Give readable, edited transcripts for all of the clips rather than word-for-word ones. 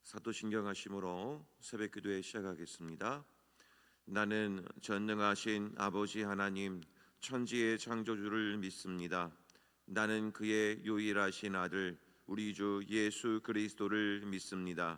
사도신경하심으로 새벽기도회 시작하겠습니다. 나는 전능하신 아버지 하나님 천지의 창조주를 믿습니다. 나는 그의 유일하신 아들 우리 주 예수 그리스도를 믿습니다.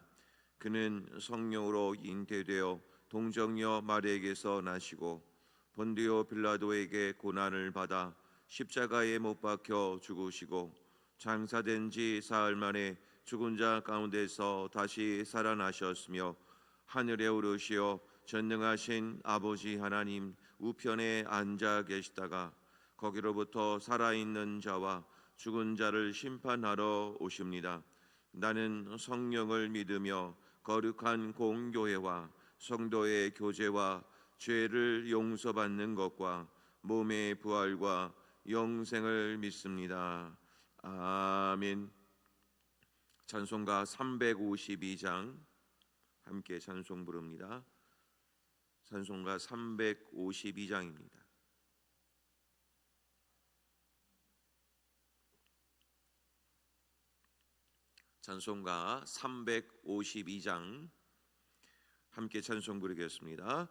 그는 성령으로 잉태되어 동정녀 마리아에게서 나시고 본디오 빌라도에게 고난을 받아 십자가에 못 박혀 죽으시고 장사된 지 사흘 만에 죽은 자 가운데서 다시 살아나셨으며 하늘에 오르시어 전능하신 아버지 하나님 우편에 앉아 계시다가 거기로부터 살아있는 자와 죽은 자를 심판하러 오십니다. 나는 성령을 믿으며 거룩한 공교회와 성도의 교제와 죄를 용서받는 것과 몸의 부활과 영생을 믿습니다. 아멘. 찬송가 352장 함께 찬송 부릅니다. 찬송가 352장입니다. 찬송가 352장 함께 찬송 부르겠습니다.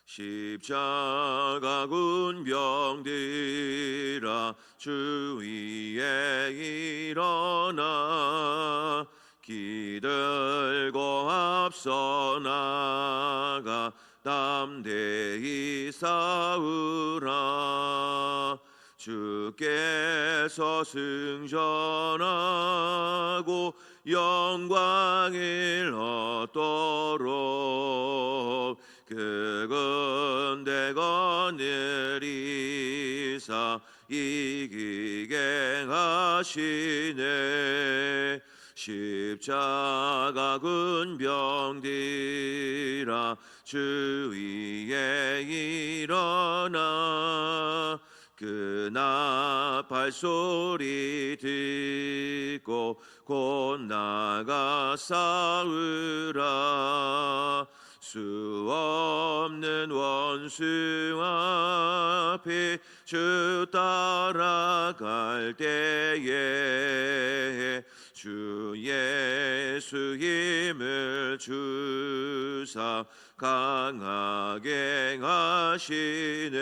십자가 군병들아 주 위에 일어나 기들고 앞서 나가 담대히 싸우라. 주께서 승전하고 영광을 얻도록 그 군대 거느리사 이기게 하시네. 십자가 군병들아 주 위에 일어나 그 나팔 소리 듣고 곧 나가 싸우라. 수 없는 원수 앞에 주 따라갈 때에 주 예수 힘을 주사 강하게 하시네.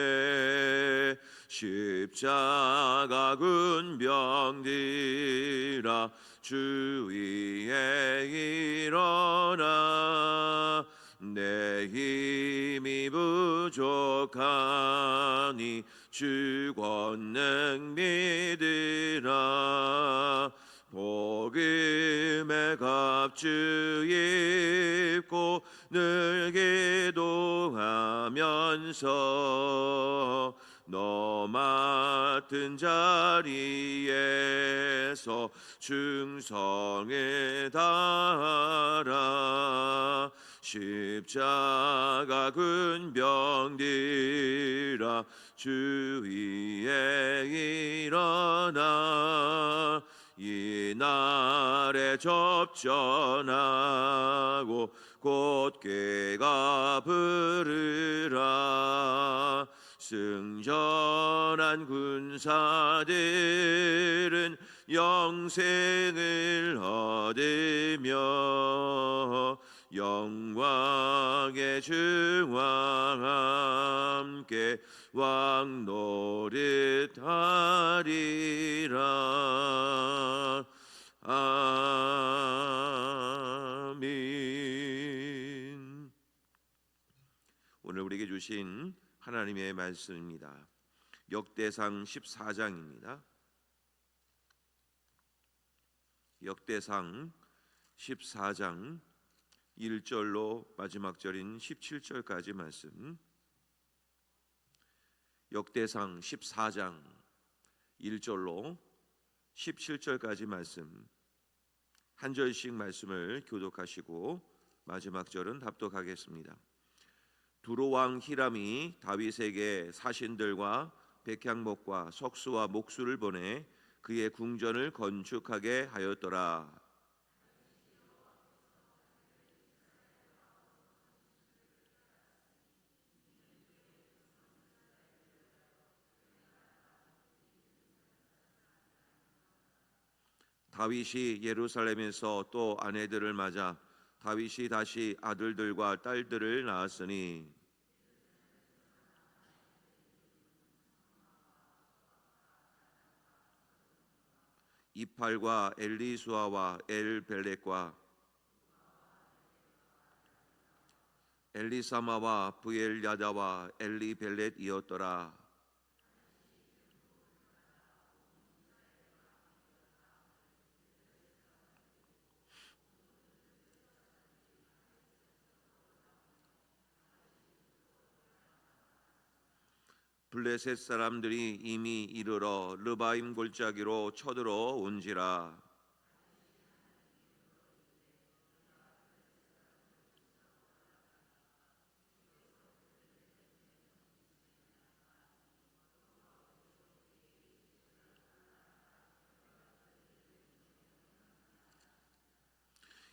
십자가 군병들아 주 위에 일어나 내 힘이 부족하니 주 권능 믿으라. 복음의 갑주 입고 늘 기도하면서 너 맡은 자리에서 충성을 다하라. 십자가 군병들아 주 위에 일어나 이날에 접전하고 곧깨가 부르라. 승전한 군사들은 영생을 얻으며 영광의 주와 함께 왕 노릇하리라. 아멘. 오늘 우리에게 주신 하나님의 말씀입니다. 역대상 14장입니다. 역대상 14장 1절로 마지막 절인 17절까지 말씀. 역대상 14장 1절로 17절까지 말씀 한 절씩 말씀을 교독하시고 마지막 절은 합독하겠습니다. 두로왕 히람이 다윗에게 사신들과 백향목과 석수와 목수를 보내 그의 궁전을 건축하게 하였더라. 다윗이 예루살렘에서 또 아내들을 맞아 다윗이 다시 아들들과 딸들을 낳았으니 이팔과 엘리수아와 엘벨렉과 엘리사마와 브엘야다와 엘리벨렛이었더라. 블레셋 사람들이 이미 이르러 르바임 골짜기로 쳐들어 온지라.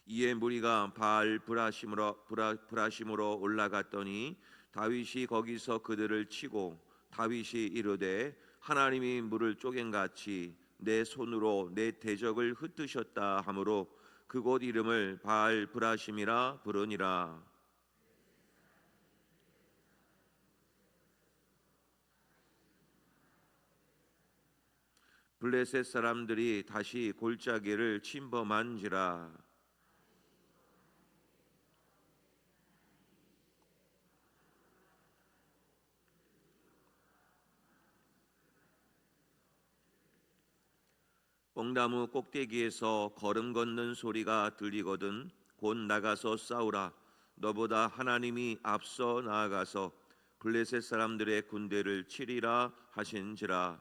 이에 무리가 바알 브라심으로 올라갔더니 다윗이 거기서 그들을 치고 다윗이 이르되 하나님이 물을 쪼갠같이 내 손으로 내 대적을 흩으셨다 하므로 그곳 이름을 바알 브라심이라 부르니라. 블레셋 사람들이 다시 골짜기를 침범한지라. 뽕나무 꼭대기에서 걸음 걷는 소리가 들리거든 곧 나가서 싸우라. 너보다 하나님이 앞서 나아가서 블레셋 사람들의 군대를 치리라 하신지라.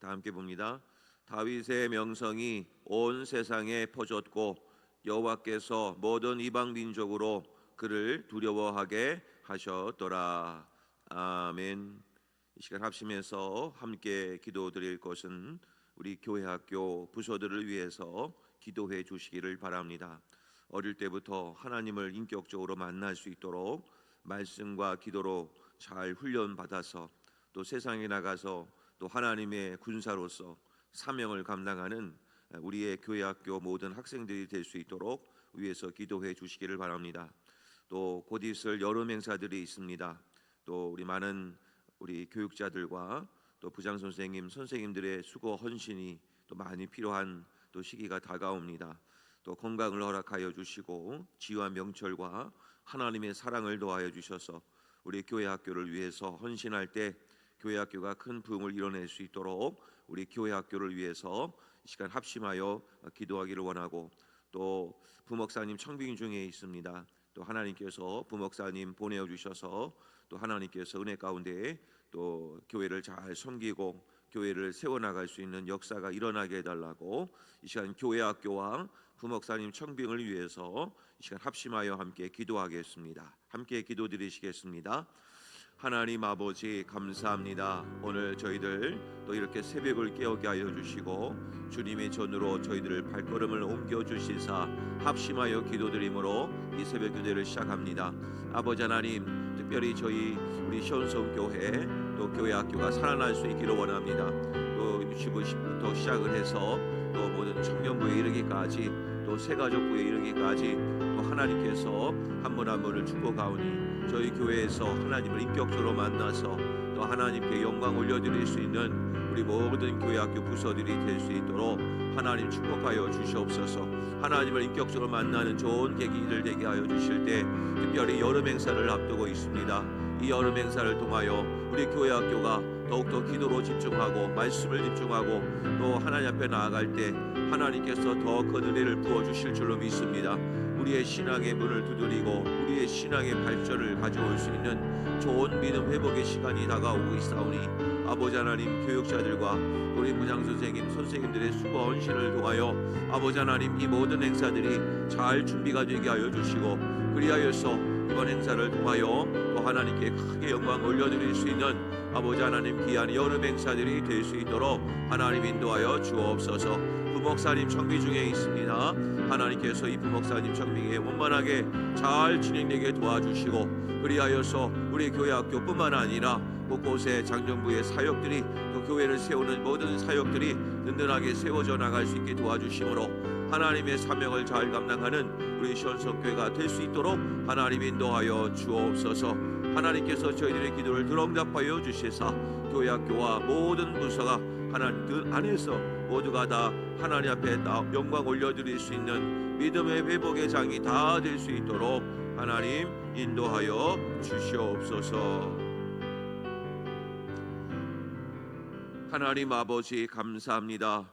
다 함께 봅니다. 다윗의 명성이 온 세상에 퍼졌고 여호와께서 모든 이방 민족으로 그를 두려워하게 하셨더라. 아멘. 이 시간 합심해서 함께 기도드릴 것은 우리 교회학교 부서들을 위해서 기도해 주시기를 바랍니다. 어릴 때부터 하나님을 인격적으로 만날 수 있도록 말씀과 기도로 잘 훈련받아서 또 세상에 나가서 또 하나님의 군사로서 사명을 감당하는 우리의 교회학교 모든 학생들이 될 수 있도록 위해서 기도해 주시기를 바랍니다. 또 곧 있을 여름 행사들이 있습니다. 또 우리 많은 우리 교육자들과 또 부장 선생님들의 수고 헌신이 또 많이 필요한 또 시기가 다가옵니다. 또 건강을 허락하여 주시고 지와 명철과 하나님의 사랑을 더하여 주셔서 우리 교회학교를 위해서 헌신할 때 교회학교가 큰 부흥을 이뤄낼 수 있도록 우리 교회학교를 위해서 이 시간 합심하여 기도하기를 원하고, 또 부목사님 청빙 중에 있습니다. 또 하나님께서 부목사님 보내어 주셔서 또 하나님께서 은혜 가운데 또 교회를 잘 섬기고 교회를 세워나갈 수 있는 역사가 일어나게 해달라고 이 시간 교회학교와 부목사님 청빙을 위해서 이 시간 합심하여 함께 기도하겠습니다. 함께 기도드리시겠습니다. 하나님 아버지 감사합니다. 오늘 저희들 또 이렇게 새벽을 깨우게 하여 주시고 주님의 전으로 저희들을 발걸음을 옮겨 주시사 합심하여 기도드림으로 이 새벽 기도를 시작합니다. 아버지 하나님, 특별히 우리 시온성교회 또 교회학교가 살아날 수 있기를 원합니다. 또 유치부부터 시작을 해서 또 모든 청년부에 이르기까지 또 새가족부에 이르기까지 또 하나님께서 한 분 한 분을 축복하오니 저희 교회에서 하나님을 인격적으로 만나서 또 하나님께 영광 올려드릴 수 있는 우리 모든 교회학교 부서들이 될 수 있도록 하나님 축복하여 주시옵소서. 하나님을 인격적으로 만나는 좋은 계기를 되게 하여 주실 때 특별히 여름 행사를 앞두고 있습니다. 이 여름 행사를 통하여 우리 교회학교가 더욱더 기도로 집중하고 말씀을 집중하고 또 하나님 앞에 나아갈 때 하나님께서 더 큰 은혜를 부어주실 줄로 믿습니다. 우리의 신앙의 문을 두드리고 우리의 신앙의 발전을 가져올 수 있는 좋은 믿음 회복의 시간이 다가오고 있사오니 아버지 하나님, 교육자들과 우리 부장 선생님들의 수고 헌신을 통하여 아버지 하나님, 이 모든 행사들이 잘 준비가 되게 하여 주시고 그리하여서 이번 행사를 통하여 또 하나님께 크게 영광 올려드릴 수 있는 아버지 하나님 귀한 여름 행사들이 될 수 있도록 하나님 인도하여 주옵소서. 부목사님 청비 중에 있습니다. 하나님께서 이 부목사님 청비에 원만하게 잘 진행되게 도와주시고 그리하여서 우리 교회학교뿐만 아니라 곳곳에 장정부의 사역들이 또 교회를 세우는 모든 사역들이 든든하게 세워져 나갈 수 있게 도와주심으로 하나님의 사명을 잘 감당하는 우리 시온성교회가 될 수 있도록 하나님 인도하여 주옵소서. 하나님께서 저희들의 기도를 들응답하여 주시사 교회학교와 모든 부서가 하나님 그 안에서 모두가 다 하나님 앞에 영광 올려드릴 수 있는 믿음의 회복의 장이 다 될 수 있도록 하나님 인도하여 주시옵소서. 하나님 아버지 감사합니다.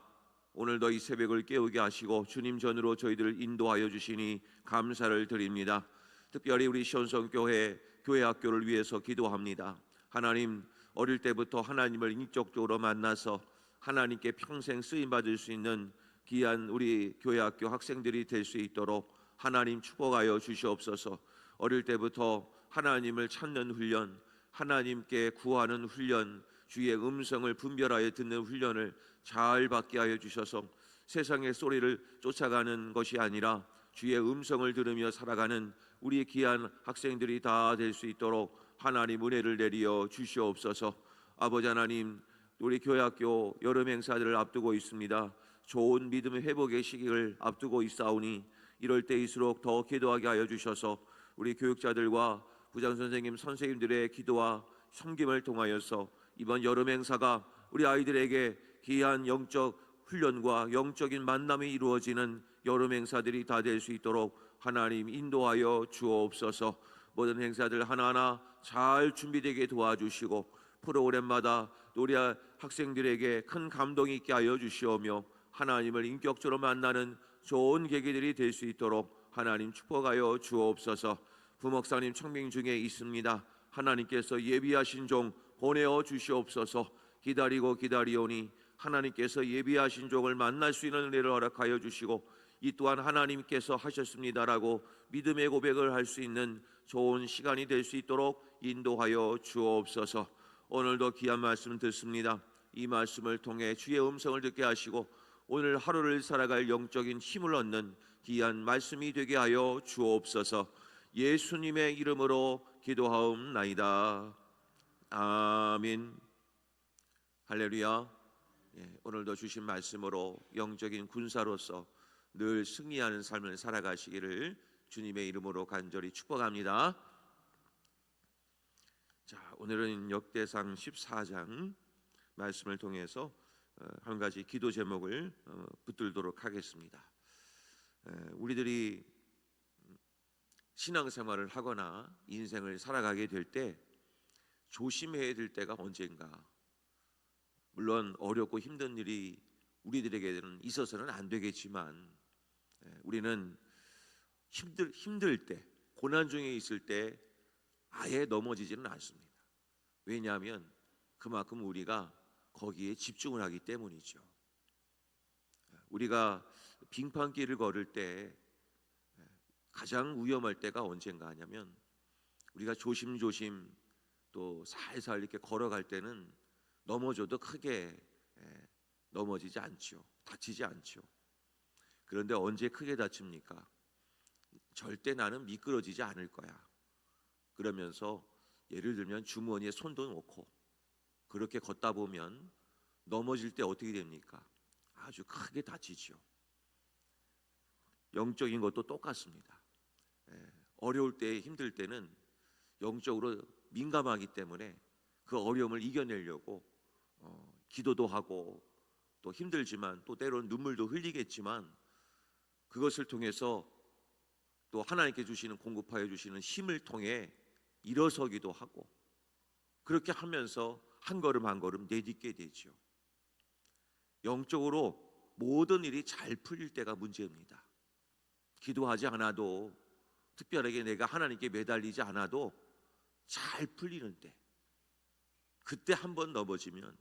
오늘도 이 새벽을 깨우게 하시고 주님 전으로 저희들을 인도하여 주시니 감사를 드립니다. 특별히 우리 시온성교회 교회학교를 위해서 기도합니다. 하나님, 어릴 때부터 하나님을 인격적으로 만나서 하나님께 평생 쓰임받을 수 있는 귀한 우리 교회학교 학생들이 될 수 있도록 하나님 축복하여 주시옵소서. 어릴 때부터 하나님을 찾는 훈련, 하나님께 구하는 훈련, 주의 음성을 분별하여 듣는 훈련을 잘 받게 하여 주셔서 세상의 소리를 쫓아가는 것이 아니라 주의 음성을 들으며 살아가는 우리 귀한 학생들이 다 될 수 있도록 하나님 은혜를 내리어 주시옵소서. 아버지 하나님, 우리 교회학교 여름 행사들을 앞두고 있습니다. 좋은 믿음의 회복의 시기를 앞두고 있사오니 이럴 때일수록 더 기도하게 하여 주셔서 우리 교육자들과 부장선생님, 선생님들의 기도와 섬김을 통하여서 이번 여름 행사가 우리 아이들에게 귀한 영적 훈련과 영적인 만남이 이루어지는 여름 행사들이 다 될 수 있도록 하나님 인도하여 주옵소서. 모든 행사들 하나하나 잘 준비되게 도와주시고 프로그램마다 우리 학생들에게 큰 감동이 있게 하여 주시오며 하나님을 인격적으로 만나는 좋은 계기들이 될 수 있도록 하나님 축복하여 주옵소서. 부목사님 청빙 중에 있습니다. 하나님께서 예비하신 종 보내어 주시옵소서. 기다리고 기다리오니 하나님께서 예비하신 종을 만날 수 있는 은혜를 허락하여 주시고 이 또한 하나님께서 하셨습니다라고 믿음의 고백을 할 수 있는 좋은 시간이 될 수 있도록 인도하여 주옵소서. 오늘도 귀한 말씀 듣습니다. 이 말씀을 통해 주의 음성을 듣게 하시고 오늘 하루를 살아갈 영적인 힘을 얻는 귀한 말씀이 되게 하여 주옵소서. 예수님의 이름으로 기도하옵나이다. 아멘. 할렐루야. 오늘도 주신 말씀으로 영적인 군사로서 늘 승리하는 삶을 살아가시기를 주님의 이름으로 간절히 축복합니다. 자, 오늘은 역대상 14장 말씀을 통해서 한 가지 기도 제목을 붙들도록 하겠습니다. 우리들이 신앙생활을 하거나 인생을 살아가게 될 때 조심해야 될 때가 언젠가. 물론 어렵고 힘든 일이 우리들에게는 있어서는 안 되겠지만 우리는 힘들 때, 고난 중에 있을 때 아예 넘어지지는 않습니다. 왜냐하면 그만큼 우리가 거기에 집중을 하기 때문이죠. 우리가 빙판길을 걸을 때 가장 위험할 때가 언젠가 하냐면 우리가 조심조심 또 살살 이렇게 걸어갈 때는 넘어져도 크게 넘어지지 않죠. 다치지 않죠. 그런데 언제 크게 다칩니까? 절대 나는 미끄러지지 않을 거야. 그러면서 예를 들면 주머니에 손도 놓고 그렇게 걷다 보면 넘어질 때 어떻게 됩니까? 아주 크게 다치죠. 영적인 것도 똑같습니다. 어려울 때, 힘들 때는 영적으로 민감하기 때문에 그 어려움을 이겨내려고 기도도 하고 또 힘들지만 또 때로는 눈물도 흘리겠지만 그것을 통해서 또 하나님께 주시는 공급하여 주시는 힘을 통해 일어서기도 하고 그렇게 하면서 한 걸음 한 걸음 내딛게 되죠. 영적으로 모든 일이 잘 풀릴 때가 문제입니다. 기도하지 않아도 특별하게 내가 하나님께 매달리지 않아도 잘 풀리는 때, 그때 한번 넘어지면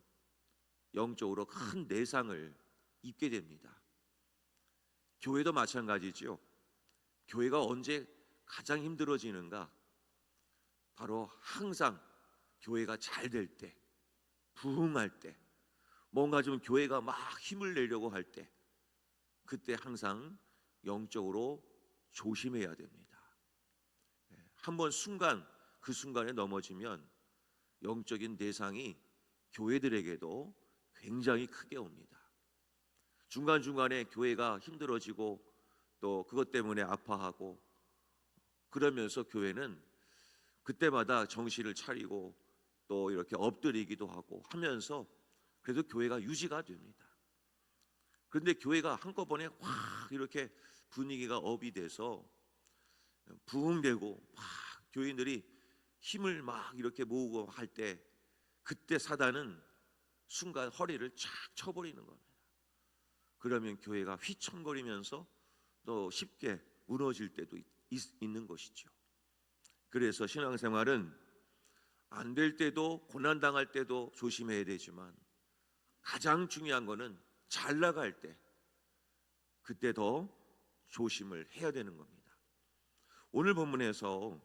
영적으로 큰 내상을 입게 됩니다. 교회도 마찬가지죠. 교회가 언제 가장 힘들어지는가? 바로 항상 교회가 잘 될 때, 부흥할 때, 뭔가 좀 교회가 막 힘을 내려고 할 때, 그때 항상 영적으로 조심해야 됩니다. 한번 그 순간에 넘어지면 영적인 대상이 교회들에게도 굉장히 크게 옵니다. 중간중간에 교회가 힘들어지고 또 그것 때문에 아파하고 그러면서 교회는 그때마다 정신을 차리고 또 이렇게 엎드리기도 하고 하면서 그래도 교회가 유지가 됩니다. 그런데 교회가 한꺼번에 확 이렇게 분위기가 업이 돼서 부흥되고 막 교인들이 힘을 막 이렇게 모으고 할 때 그때 사단은 순간 허리를 쫙 쳐버리는 겁니다. 그러면 교회가 휘청거리면서 또 쉽게 무너질 때도 있는 것이죠. 그래서 신앙생활은 안 될 때도 고난당할 때도 조심해야 되지만 가장 중요한 거는 잘 나갈 때 그때 더 조심을 해야 되는 겁니다. 오늘 본문에서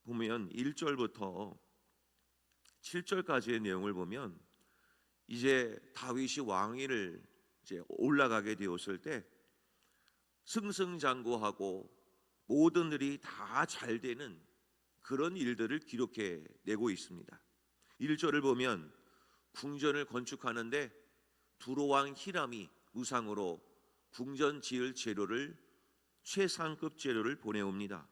보면 1절부터 7절까지의 내용을 보면 이제 다윗이 왕위를 이제 올라가게 되었을 때 승승장구하고 모든 일이 다 잘 되는 그런 일들을 기록해 내고 있습니다. 1절을 보면 궁전을 건축하는데 두로왕 히람이 우상으로 궁전 지을 재료를 최상급 재료를 보내옵니다.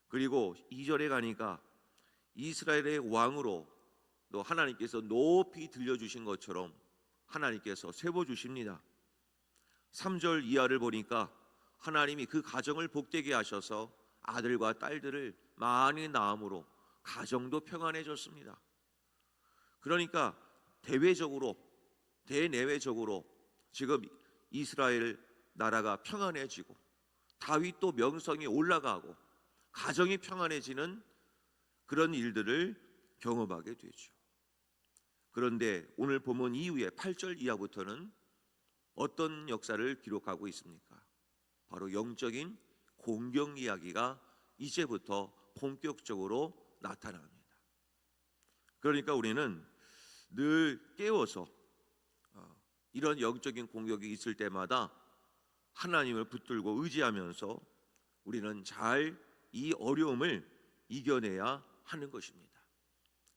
그리고 2절에 가니까 이스라엘의 왕으로 또 하나님께서 높이 들려주신 것처럼 하나님께서 세워주십니다. 3절 이하를 보니까 하나님이 그 가정을 복되게 하셔서 아들과 딸들을 많이 낳음으로 가정도 평안해졌습니다. 그러니까 대외적으로 대내외적으로 지금 이스라엘 나라가 평안해지고 다윗도 명성이 올라가고 가정이 평안해지는 그런 일들을 경험하게 되죠. 그런데 오늘 본문 이후에 8절 이하부터는 어떤 역사를 기록하고 있습니까? 바로 영적인 공경 이야기가 이제부터 본격적으로 나타납니다. 그러니까 우리는 늘 깨워서 이런 영적인 공격이 있을 때마다 하나님을 붙들고 의지하면서 우리는 잘 이 어려움을 이겨내야 하는 것입니다.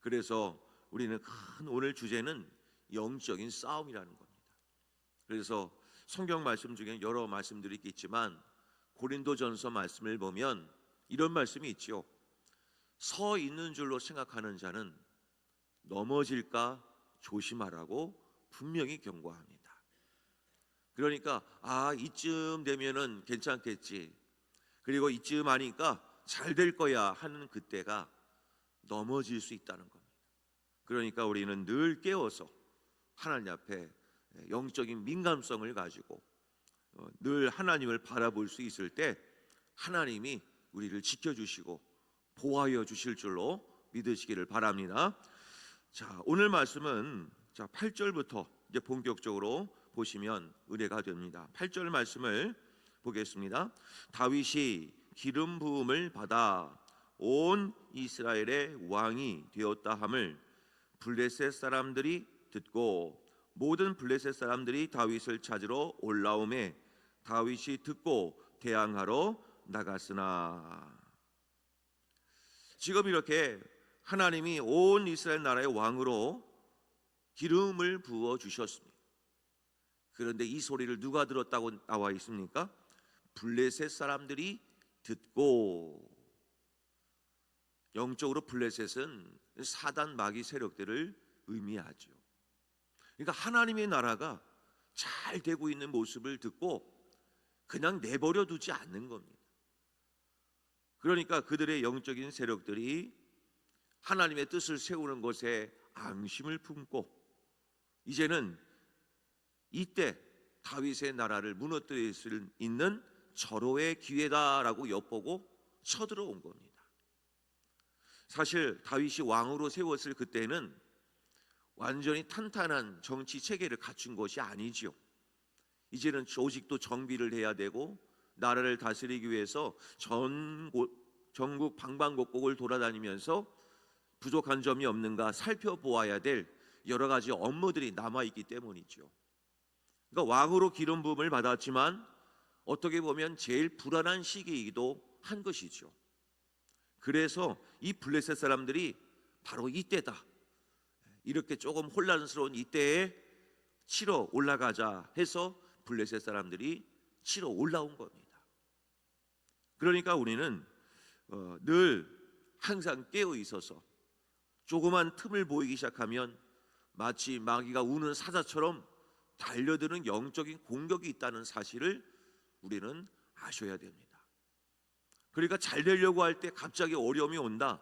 그래서 우리는 큰 오늘 주제는 영적인 싸움이라는 겁니다. 그래서 성경 말씀 중에 여러 말씀들이 있겠지만 고린도전서 말씀을 보면 이런 말씀이 있죠. 서 있는 줄로 생각하는 자는 넘어질까 조심하라고 분명히 경고합니다. 그러니까 이쯤 되면은 괜찮겠지, 그리고 이쯤 하니까 잘 될 거야 하는 그때가 넘어질 수 있다는 겁니다. 그러니까 우리는 늘 깨워서 하나님 앞에 영적인 민감성을 가지고 늘 하나님을 바라볼 수 있을 때 하나님이 우리를 지켜주시고 보호하여 주실 줄로 믿으시기를 바랍니다. 자, 오늘 말씀은 8절부터 이제 본격적으로 보시면 은혜가 됩니다. 8절 말씀을 보겠습니다. 다윗이 기름 부음을 받아 온 이스라엘의 왕이 되었다 함을 블레셋 사람들이 듣고 모든 블레셋 사람들이 다윗을 찾으러 올라오매 다윗이 듣고 대항하러 나갔으나. 지금 이렇게 하나님이 온 이스라엘 나라의 왕으로 기름을 부어 주셨습니다. 그런데 이 소리를 누가 들었다고 나와 있습니까? 블레셋 사람들이 듣고. 영적으로 블레셋은 사단 마귀 세력들을 의미하죠. 그러니까 하나님의 나라가 잘 되고 있는 모습을 듣고 그냥 내버려 두지 않는 겁니다. 그러니까 그들의 영적인 세력들이 하나님의 뜻을 세우는 것에 앙심을 품고 이제는 이때 다윗의 나라를 무너뜨릴 수 있는 절호의 기회다라고 엿보고 쳐들어온 겁니다. 사실 다윗이 왕으로 세웠을 그때는 완전히 탄탄한 정치 체계를 갖춘 것이 아니지요. 이제는 조직도 정비를 해야 되고 나라를 다스리기 위해서 전국 방방곡곡을 돌아다니면서 부족한 점이 없는가 살펴보아야 될 여러 가지 업무들이 남아있기 때문이죠. 그러니까 왕으로 기름 부음을 받았지만 어떻게 보면 제일 불안한 시기이기도 한 것이죠. 그래서 이 블레셋 사람들이 바로 이때다. 이렇게 조금 혼란스러운 이때에 치러 올라가자 해서 블레셋 사람들이 치러 올라온 겁니다. 그러니까 우리는 늘 항상 깨어 있어서 조그만 틈을 보이기 시작하면 마치 마귀가 우는 사자처럼 달려드는 영적인 공격이 있다는 사실을 우리는 아셔야 됩니다. 그러니까 잘 되려고 할 때 갑자기 어려움이 온다.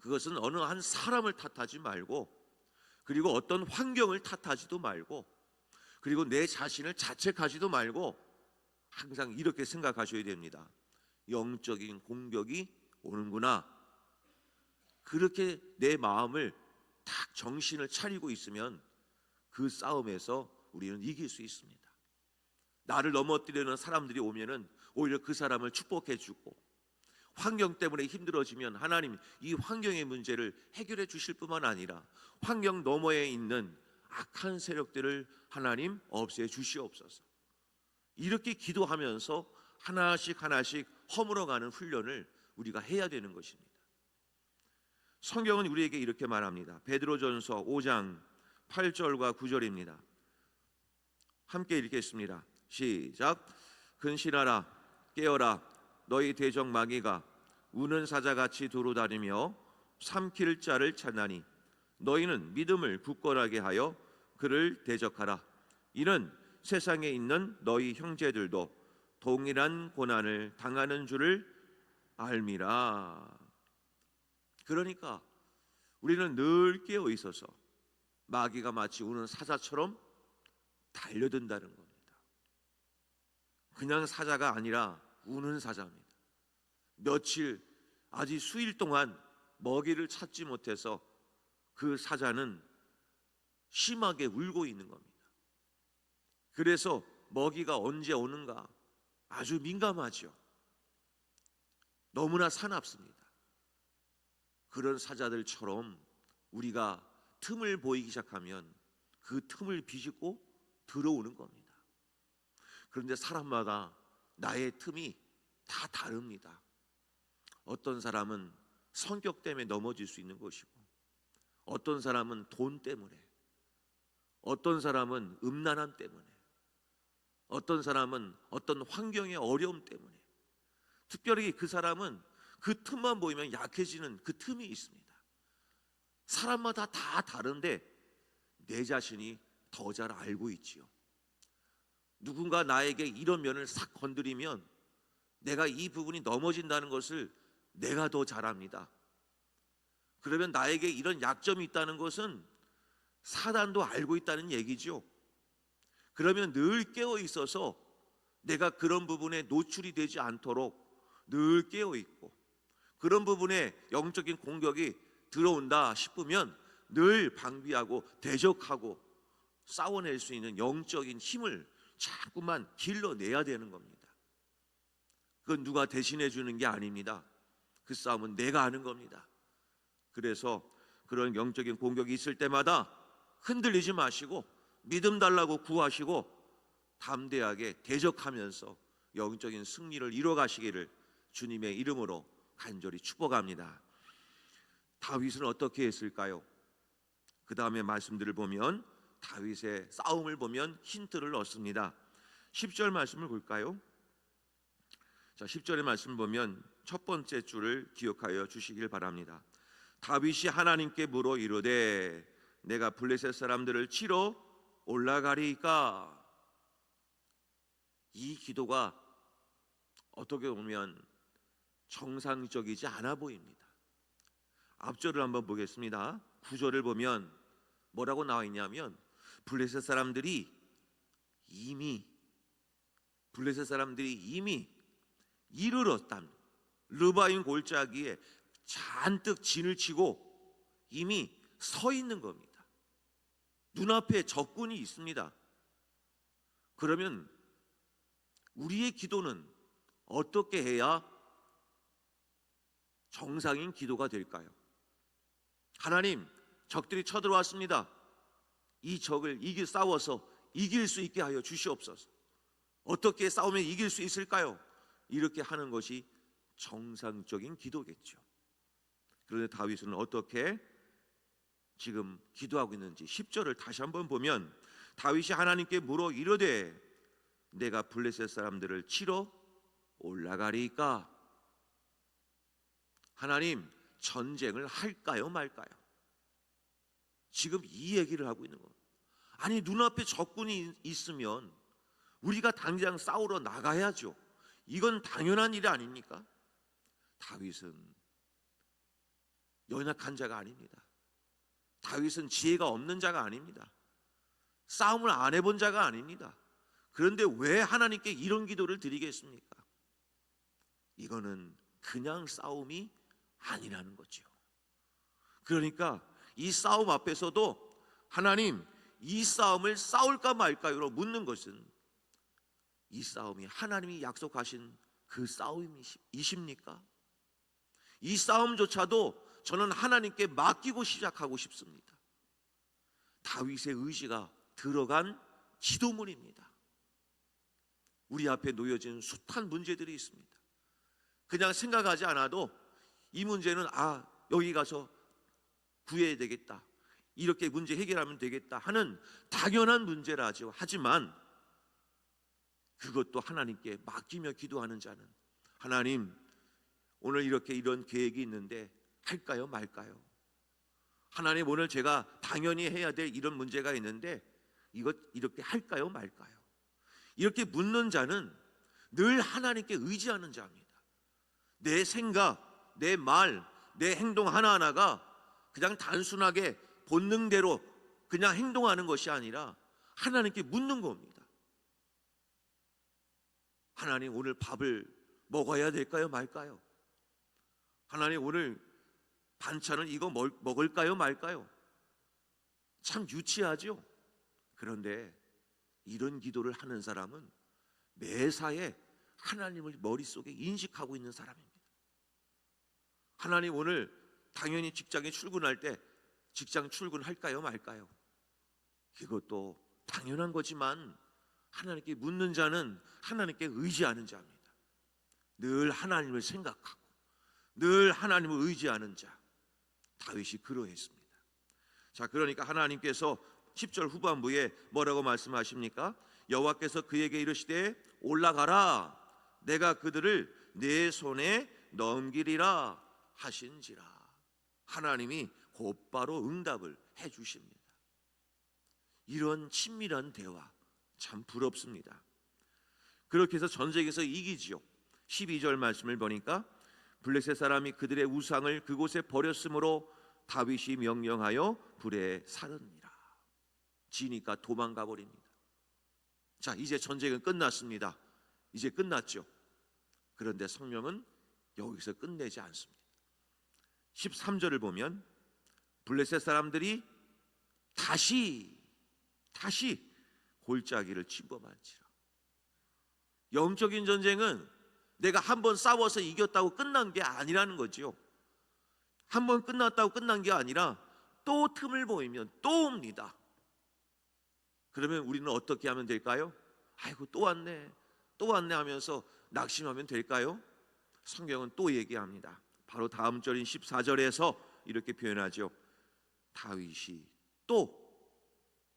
그것은 어느 한 사람을 탓하지 말고, 그리고 어떤 환경을 탓하지도 말고, 그리고 내 자신을 자책하지도 말고 항상 이렇게 생각하셔야 됩니다. 영적인 공격이 오는구나. 그렇게 내 마음을 딱 정신을 차리고 있으면 그 싸움에서 우리는 이길 수 있습니다. 나를 넘어뜨리는 사람들이 오면은 오히려 그 사람을 축복해 주고, 환경 때문에 힘들어지면 하나님 이 환경의 문제를 해결해 주실 뿐만 아니라 환경 너머에 있는 악한 세력들을 하나님 없애 주시옵소서. 이렇게 기도하면서 하나씩 하나씩 허물어가는 훈련을 우리가 해야 되는 것입니다. 성경은 우리에게 이렇게 말합니다. 베드로전서 5장 8절과 9절입니다. 함께 읽겠습니다. 시작. 근신하라, 깨어라. 너희 대적 마귀가 우는 사자같이 두루다니며 삼킬 자를 찾나니 너희는 믿음을 굳건하게 하여 그를 대적하라. 이는 세상에 있는 너희 형제들도 동일한 고난을 당하는 줄을 알미라. 그러니까 우리는 늘 깨어 있어서 마귀가 마치 우는 사자처럼 달려든다는 겁니다. 그냥 사자가 아니라 우는 사자입니다. 며칠 아직 수일 동안 먹이를 찾지 못해서 그 사자는 심하게 울고 있는 겁니다. 그래서 먹이가 언제 오는가 아주 민감하죠. 너무나 사납습니다. 그런 사자들처럼 우리가 틈을 보이기 시작하면 그 틈을 비집고 들어오는 겁니다. 그런데 사람마다 나의 틈이 다 다릅니다. 어떤 사람은 성격 때문에 넘어질 수 있는 것이고, 어떤 사람은 돈 때문에, 어떤 사람은 음란함 때문에, 어떤 사람은 어떤 환경의 어려움 때문에, 특별히 그 사람은 그 틈만 보이면 약해지는 그 틈이 있습니다. 사람마다 다 다른데 내 자신이 더 잘 알고 있지요. 누군가 나에게 이런 면을 싹 건드리면 내가 이 부분이 넘어진다는 것을 내가 더 잘 압니다. 그러면 나에게 이런 약점이 있다는 것은 사단도 알고 있다는 얘기죠. 그러면 늘 깨어 있어서 내가 그런 부분에 노출이 되지 않도록 늘 깨어 있고, 그런 부분에 영적인 공격이 들어온다 싶으면 늘 방비하고 대적하고 싸워낼 수 있는 영적인 힘을 자꾸만 길러내야 되는 겁니다. 그건 누가 대신해 주는 게 아닙니다. 그 싸움은 내가 하는 겁니다. 그래서 그런 영적인 공격이 있을 때마다 흔들리지 마시고 믿음 달라고 구하시고 담대하게 대적하면서 영적인 승리를 이뤄가시기를 주님의 이름으로 간절히 축복합니다. 다윗은 어떻게 했을까요? 그 다음에 말씀들을 보면 다윗의 싸움을 보면 힌트를 얻습니다. 10절 말씀을 볼까요? 자, 10절의 말씀을 보면 첫 번째 줄을 기억하여 주시길 바랍니다. 다윗이 하나님께 물어 이르되 내가 블레셋 사람들을 치러 올라가리까. 이 기도가 어떻게 보면 정상적이지 않아 보입니다. 앞절을 한번 보겠습니다. 9절을 보면 뭐라고 나와 있냐면 블레셋 사람들이 이미 이르렀답니다. 르바임 골짜기에 잔뜩 진을 치고 이미 서 있는 겁니다. 눈앞에 적군이 있습니다. 그러면 우리의 기도는 어떻게 해야 정상인 기도가 될까요? 하나님, 적들이 쳐들어왔습니다. 이 적을 싸워서 이길 수 있게 하여 주시옵소서. 어떻게 싸우면 이길 수 있을까요? 이렇게 하는 것이 정상적인 기도겠죠. 그런데 다윗은 어떻게 지금 기도하고 있는지 10절을 다시 한번 보면 다윗이 하나님께 물어 이르되 내가 블레셋 사람들을 치러 올라가리이까. 하나님, 전쟁을 할까요 말까요? 지금 이 얘기를 하고 있는 겁니다. 아니, 눈앞에 적군이 있으면 우리가 당장 싸우러 나가야죠. 이건 당연한 일 아닙니까? 다윗은 연약한 자가 아닙니다. 다윗은 지혜가 없는 자가 아닙니다. 싸움을 안 해본 자가 아닙니다. 그런데 왜 하나님께 이런 기도를 드리겠습니까? 이거는 그냥 싸움이 아니라는 거죠. 그러니까 이 싸움 앞에서도 하나님, 이 싸움을 싸울까 말까요로 묻는 것은 이 싸움이 하나님이 약속하신 그 싸움이십니까? 이 싸움조차도 저는 하나님께 맡기고 시작하고 싶습니다. 다윗의 의지가 들어간 기도문입니다. 우리 앞에 놓여진 숱한 문제들이 있습니다. 그냥 생각하지 않아도 이 문제는 여기 가서 구해야 되겠다, 이렇게 문제 해결하면 되겠다 하는 당연한 문제라죠. 하지만 그것도 하나님께 맡기며 기도하는 자는 하나님, 오늘 이렇게 이런 계획이 있는데 할까요 말까요? 하나님, 오늘 제가 당연히 해야 될 이런 문제가 있는데 이것 이렇게 할까요 말까요? 이렇게 묻는 자는 늘 하나님께 의지하는 자입니다. 내 생각, 내 말, 내 행동 하나하나가 그냥 단순하게 본능대로 그냥 행동하는 것이 아니라 하나님께 묻는 겁니다. 하나님, 오늘 밥을 먹어야 될까요 말까요? 하나님, 오늘 반찬은 이거 먹을까요 말까요? 참 유치하죠. 그런데 이런 기도를 하는 사람은 매사에 하나님을 머릿속에 인식하고 있는 사람입니다. 하나님, 오늘 당연히 직장에 출근할 때 직장 출근할까요 말까요? 이것도 당연한 거지만 하나님께 묻는 자는 하나님께 의지하는 자입니다. 늘 하나님을 생각하고 늘 하나님을 의지하는 자, 다윗이 그러했습니다. 자, 그러니까 하나님께서 10절 후반부에 뭐라고 말씀하십니까? 여호와께서 그에게 이르시되 올라가라, 내가 그들을 내 손에 넘기리라 하신지라. 하나님이 곧바로 응답을 해 주십니다. 이런 친밀한 대화 참 부럽습니다. 그렇게 해서 전쟁에서 이기지요. 12절 말씀을 보니까 블레셋 사람이 그들의 우상을 그곳에 버렸으므로 다윗이 명령하여 불에 살으니라. 지니까 도망가 버립니다. 자, 이제 전쟁은 끝났습니다. 이제 끝났죠. 그런데 성경은 여기서 끝내지 않습니다. 13절을 보면 블레셋 사람들이 다시 골짜기를 침범할지라. 영적인 전쟁은 내가 한번 싸워서 이겼다고 끝난 게 아니라는 거지요. 한번 끝났다고 끝난 게 아니라 또 틈을 보이면 또 옵니다. 그러면 우리는 어떻게 하면 될까요? 아이고, 또 왔네 하면서 낙심하면 될까요? 성경은 또 얘기합니다. 바로 다음 절인 14절에서 이렇게 표현하죠. 다윗이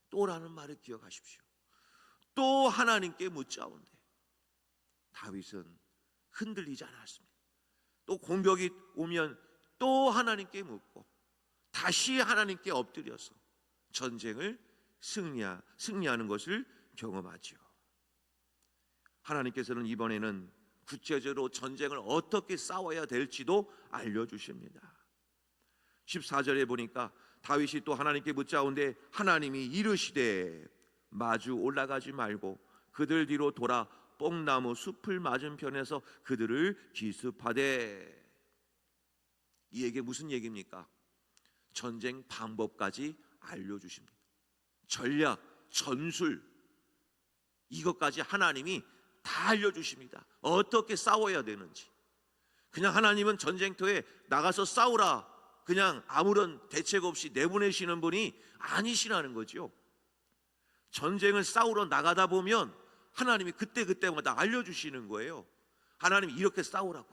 또라는 말을 기억하십시오. 또 하나님께 묻자온대. 다윗은 흔들리지 않았습니다. 또 공격이 오면 또 하나님께 묻고 다시 하나님께 엎드려서 전쟁을 승리하는 것을 경험하죠. 하나님께서는 이번에는 구체적으로 전쟁을 어떻게 싸워야 될지도 알려주십니다. 14절에 보니까 다윗이 또 하나님께 묻자온데 하나님이 이르시되 마주 올라가지 말고 그들 뒤로 돌아 뽕나무 숲을 맞은편에서 그들을 기습하되. 이 얘기 무슨 얘기입니까? 전쟁 방법까지 알려주십니다. 전략, 전술, 이것까지 하나님이 다 알려주십니다. 어떻게 싸워야 되는지. 그냥 하나님은 전쟁터에 나가서 싸우라 그냥 아무런 대책 없이 내보내시는 분이 아니시라는 거죠. 전쟁을 싸우러 나가다 보면 하나님이 그때마다 알려주시는 거예요. 하나님이 이렇게 싸우라고,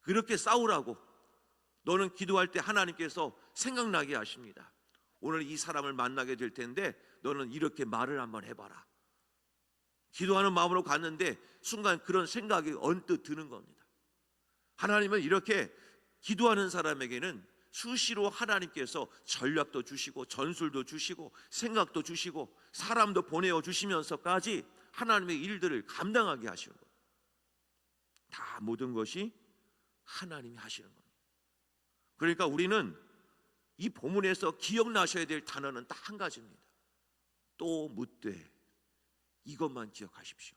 그렇게 싸우라고, 너는 기도할 때 하나님께서 생각나게 하십니다. 오늘 이 사람을 만나게 될 텐데 너는 이렇게 말을 한번 해봐라. 기도하는 마음으로 갔는데 순간 그런 생각이 언뜻 드는 겁니다. 하나님은 이렇게 기도하는 사람에게는 수시로 하나님께서 전략도 주시고 전술도 주시고 생각도 주시고 사람도 보내어 주시면서까지 하나님의 일들을 감당하게 하시는 거예요. 다 모든 것이 하나님이 하시는 겁니다. 그러니까 우리는 이 본문에서 기억나셔야 될 단어는 딱 한 가지입니다. 또 묻되, 이것만 기억하십시오.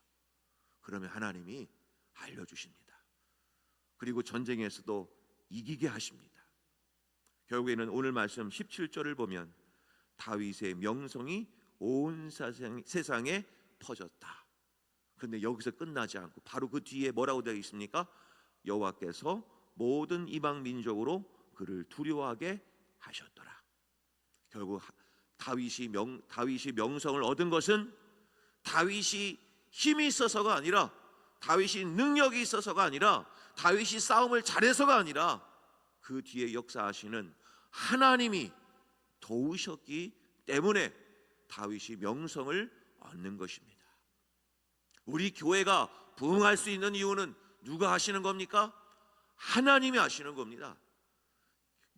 그러면 하나님이 알려주십니다. 그리고 전쟁에서도 이기게 하십니다. 결국에는 오늘 말씀 17절을 보면 다윗의 명성이 온 세상에 퍼졌다. 그런데 여기서 끝나지 않고 바로 그 뒤에 뭐라고 되어 있습니까? 여호와께서 모든 이방 민족으로 그를 두려워하게 하셨더라. 결국 다윗이 명성을 얻은 것은 다윗이 힘이 있어서가 아니라, 다윗이 능력이 있어서가 아니라, 다윗이 싸움을 잘해서가 아니라 그 뒤에 역사하시는 하나님이 도우셨기 때문에 다윗이 명성을 얻는 것입니다. 우리 교회가 부흥할 수 있는 이유는 누가 하시는 겁니까? 하나님이 하시는 겁니다.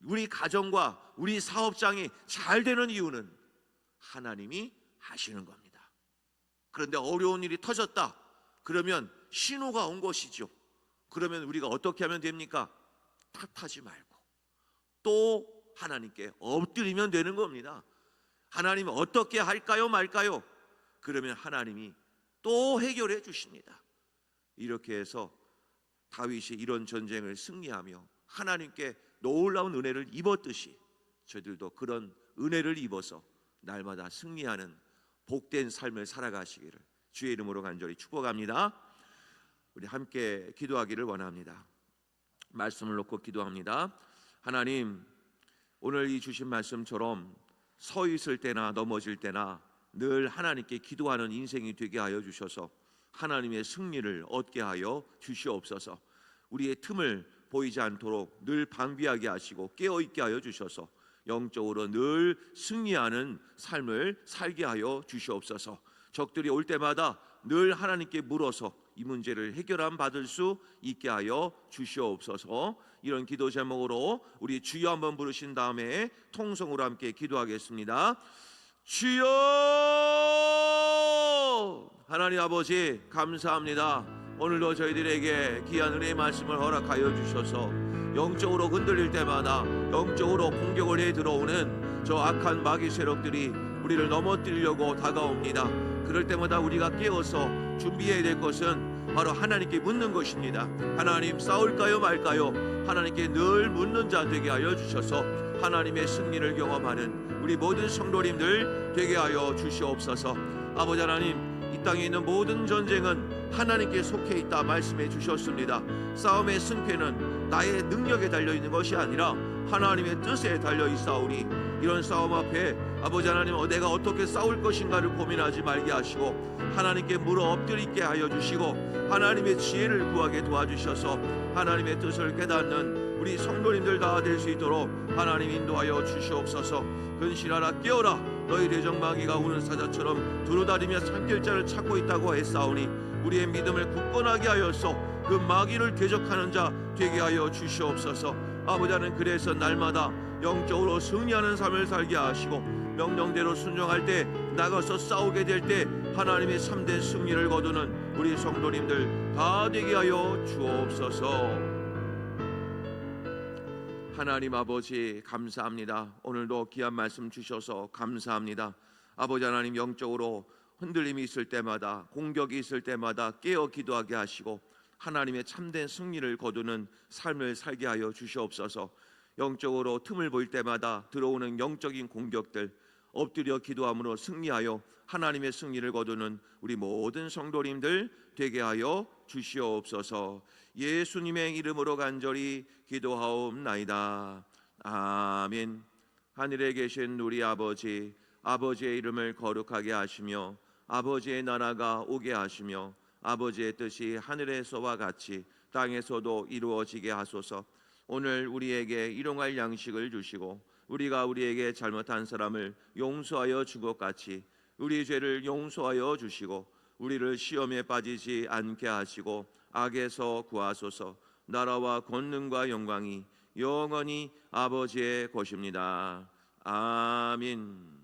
우리 가정과 우리 사업장이 잘 되는 이유는 하나님이 하시는 겁니다. 그런데 어려운 일이 터졌다 그러면 신호가 온 것이죠. 그러면 우리가 어떻게 하면 됩니까? 탓하지 말고 또 하나님께 엎드리면 되는 겁니다. 하나님 어떻게 할까요 말까요? 그러면 하나님이 또 해결해 주십니다. 이렇게 해서 다윗이 이런 전쟁을 승리하며 하나님께 놀라운 은혜를 입었듯이 저희들도 그런 은혜를 입어서 날마다 승리하는 복된 삶을 살아가시기를 주의 이름으로 간절히 축복합니다. 우리 함께 기도하기를 원합니다. 말씀을 놓고 기도합니다. 하나님, 오늘 이 주신 말씀처럼 서 있을 때나 넘어질 때나 늘 하나님께 기도하는 인생이 되게 하여 주셔서 하나님의 승리를 얻게 하여 주시옵소서. 우리의 틈을 보이지 않도록 늘 방비하게 하시고 깨어있게 하여 주셔서 영적으로 늘 승리하는 삶을 살게 하여 주시옵소서. 적들이 올 때마다 늘 하나님께 물어서 이 문제를 해결함 받을 수 있게 하여 주시옵소서. 이런 기도 제목으로 우리 주여 한번 부르신 다음에 통성으로 함께 기도하겠습니다. 주여! 하나님 아버지 감사합니다. 오늘도 저희들에게 귀한 은혜의 말씀을 허락하여 주셔서 영적으로 흔들릴 때마다 영적으로 공격을 해 들어오는 저 악한 마귀 세력들이 우리를 넘어뜨리려고 다가옵니다. 그럴 때마다 우리가 깨어서 준비해야 될 것은 바로 하나님께 묻는 것입니다. 하나님, 싸울까요 말까요? 하나님께 늘 묻는 자 되게 하여 주셔서 하나님의 승리를 경험하는 우리 모든 성도님들 되게 하여 주시옵소서. 아버지 하나님, 이 땅에 있는 모든 전쟁은 하나님께 속해 있다 말씀해 주셨습니다. 싸움의 승패는 나의 능력에 달려있는 것이 아니라 하나님의 뜻에 달려있사오니 이런 싸움 앞에 아버지 하나님, 내가 어떻게 싸울 것인가를 고민하지 말게 하시고 하나님께 물어 엎드리게 하여 주시고 하나님의 지혜를 구하게 도와주셔서 하나님의 뜻을 깨닫는 우리 성도님들 다 될 수 있도록 하나님 인도하여 주시옵소서. 근실하라, 깨어라, 너희 대적마귀가 우는 사자처럼 두루다니며 산길자를 찾고 있다고 했사오니 우리의 믿음을 굳건하게 하여서 그 마귀를 대적하는 자 되게 하여 주시옵소서. 아버지 하나님, 그래서 날마다 영적으로 승리하는 삶을 살게 하시고 명령대로 순종할 때, 나가서 싸우게 될 때 하나님의 참된 승리를 거두는 우리 성도님들 다 되게 하여 주옵소서. 하나님 아버지 감사합니다. 오늘도 귀한 말씀 주셔서 감사합니다. 아버지 하나님, 영적으로 흔들림이 있을 때마다, 공격이 있을 때마다 깨어 기도하게 하시고 하나님의 참된 승리를 거두는 삶을 살게 하여 주시옵소서. 영적으로 틈을 보일 때마다 들어오는 영적인 공격들 엎드려 기도함으로 승리하여 하나님의 승리를 거두는 우리 모든 성도님들 되게 하여 주시옵소서. 예수님의 이름으로 간절히 기도하옵나이다. 아멘. 하늘에 계신 우리 아버지, 아버지의 이름을 거룩하게 하시며 아버지의 나라가 오게 하시며 아버지의 뜻이 하늘에서와 같이 땅에서도 이루어지게 하소서. 오늘 우리에게 일용할 양식을 주시고 우리가 우리에게 잘못한 사람을 용서하여 준 것 같이 우리 죄를 용서하여 주시고 우리를 시험에 빠지지 않게 하시고 악에서 구하소서. 나라와 권능과 영광이 영원히 아버지의 것입니다. 아멘.